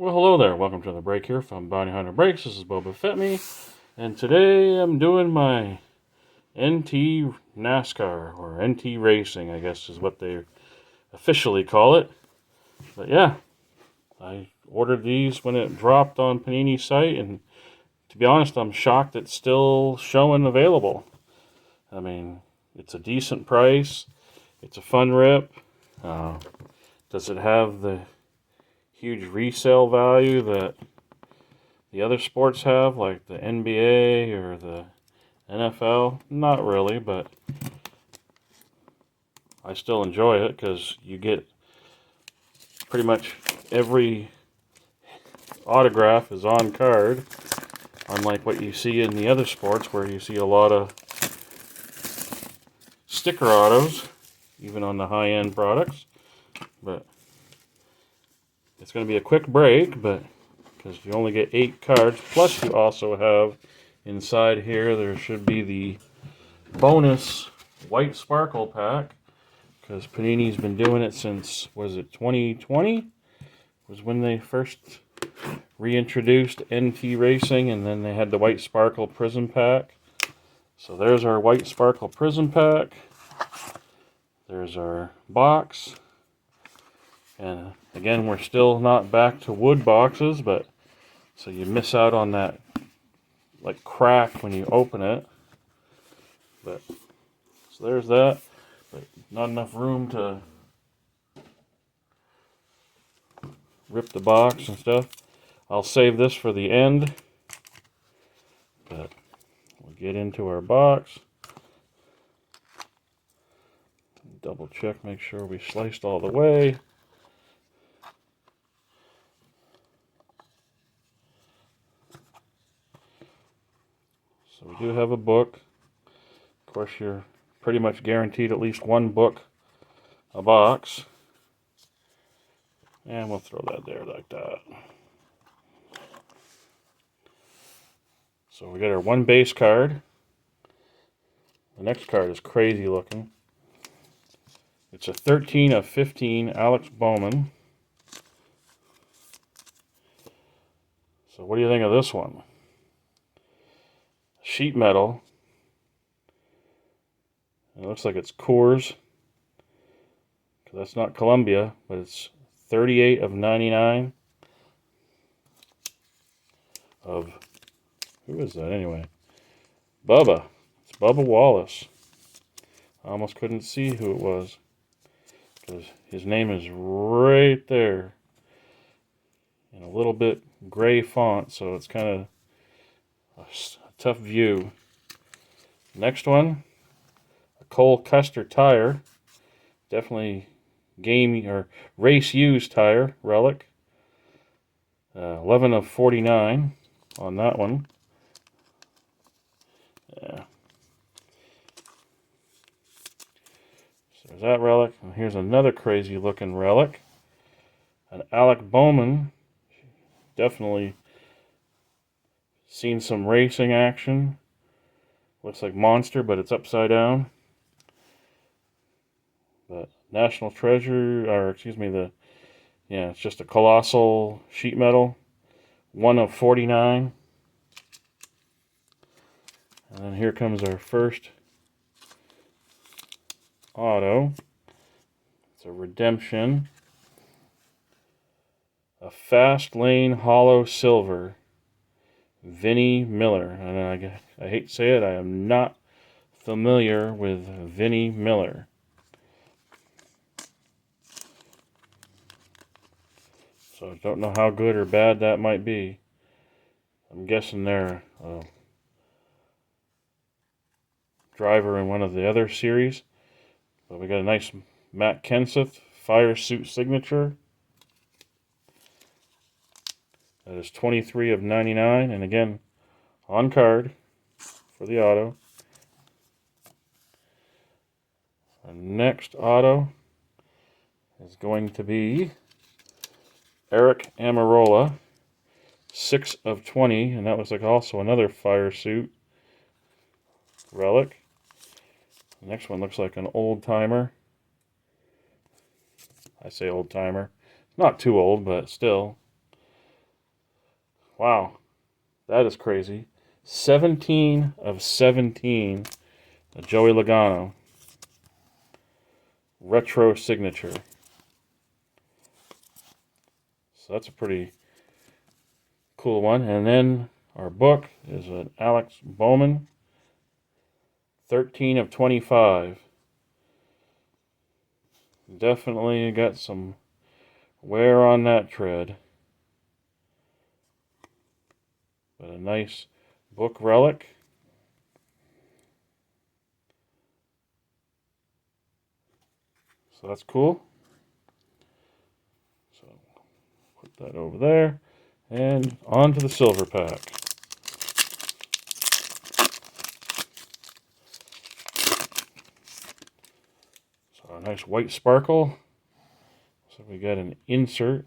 Well, hello there. Welcome to the break here from Bounty Hunter Breaks. This is Boba Fett Me, and today I'm doing my NT NASCAR, or NT Racing, I guess is what they officially call it. But yeah, I ordered these when it dropped on Panini's site, and to be honest, I'm shocked it's still showing available. I mean, it's a decent price. It's a fun rip. Does it have the huge resale value that the other sports have, like the NBA or the NFL? Not really, but I still enjoy it because you get pretty much every autograph is on card, unlike what you see in the other sports where you see a lot of sticker autos, even on the high-end products. But it's going to be a quick break, but because you only get 8 cards, plus you also have inside here, there should be the bonus white sparkle pack, because Panini's been doing it since, was it 2020? Was when they first reintroduced NT Racing, and then they had the white sparkle prism pack. So there's our white sparkle prism pack. There's our box. And again, we're still not back to wood boxes, but so you miss out on that like crack when you open it. But so there's that. But not enough room to rip the box and stuff. I'll save this for the end. But we'll get into our box. Double check, make sure we sliced all the way. So we do have a book. Of course, you're pretty much guaranteed at least one book a box. And we'll throw that there like that. So we got our one base card. The next card is crazy looking. It's a 13 of 15 Alex Bowman. So what do you think of this one? Sheet metal. It looks like it's Coors. That's not Columbia, but it's 38 of 99 of, who is that anyway? Bubba. It's Bubba Wallace. I almost couldn't see who it was because his name is right there in a little bit gray font, so it's kind of a tough view. Next one, a Cole Custer tire. Definitely game or race used tire relic. 11 of 49 on that one. Yeah. So there's that relic. And here's another crazy looking relic. An Alec Bowman. Definitely seen some racing action. Looks like Monster, but it's upside down. But National Treasure, or excuse me, it's just a colossal sheet metal. 1 of 49. And then here comes our first auto. It's a redemption. A Fast Lane Hollow Silver. Vinnie Miller. And I hate to say it, I am not familiar with Vinnie Miller. So I don't know how good or bad that might be. I'm guessing they're a driver in one of the other series. But we got a nice Matt Kenseth fire suit signature. That is 23 of 99, and again, on card for the auto. Our next auto is going to be Eric Amarola, 6 of 20, and that looks like also another fire suit relic. The next one looks like an old timer. I say old timer. Not too old, but still. Wow, that is crazy. 17 of 17. A Joey Logano. Retro signature. So that's a pretty cool one. And then our book is an Alex Bowman. 13 of 25. Definitely got some wear on that tread. But a nice book relic. So that's cool. So put that over there. And on to the silver pack. So a nice white sparkle. So we got an insert.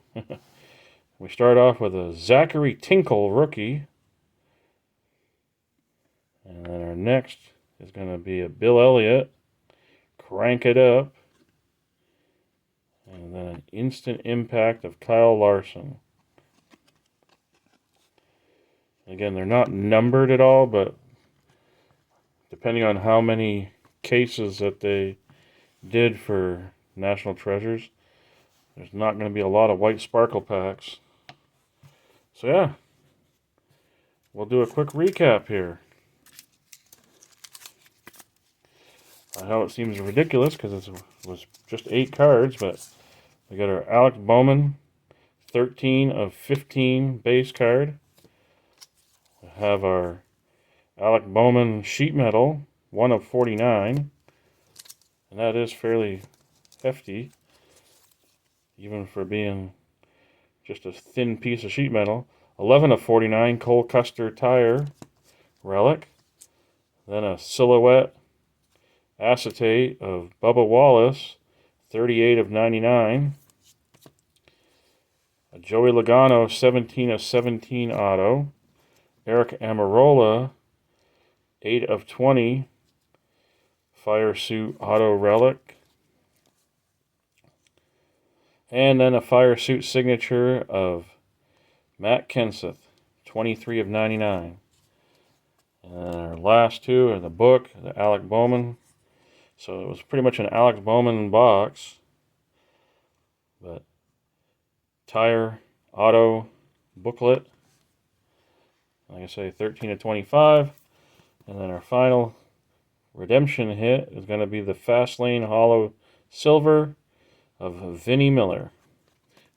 We start off with a Zachary Tinkle rookie. And then our next is going to be a Bill Elliott. Crank it up. And then an instant impact of Kyle Larson. Again, they're not numbered at all, but depending on how many cases that they did for National Treasures, there's not going to be a lot of white sparkle packs. So yeah, we'll do a quick recap here. I know it seems ridiculous because it was just 8 cards, but we got our Alex Bowman 13 of 15 base card. We have our Alec Bowman sheet metal 1 of 49, and that is fairly hefty, even for being just a thin piece of sheet metal. 11 of 49 Cole Custer tire relic. Then a silhouette acetate of Bubba Wallace, 38 of 99. A Joey Logano, 17 of 17 auto. Eric Amarola, 8 of 20 Fire Suit auto relic. And then a Fire Suit signature of Matt Kenseth, 23 of 99. And our last two are the book, the Alec Bowman. So it was pretty much an Alex Bowman box. But tire, auto, booklet. Like I say, 13 of 25. And then our final redemption hit is going to be the Fastlane Hollow Silver of Vinnie Miller.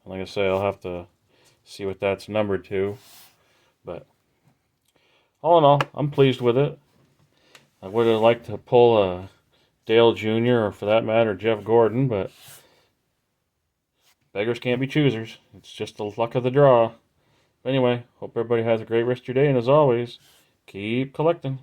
And like I say, I'll have to see what that's numbered to. But all in all, I'm pleased with it. I would have liked to pull a Dale Jr. or for that matter Jeff Gordon, but beggars can't be choosers. It's just the luck of the draw. But anyway, hope everybody has a great rest of your day, and as always, keep collecting.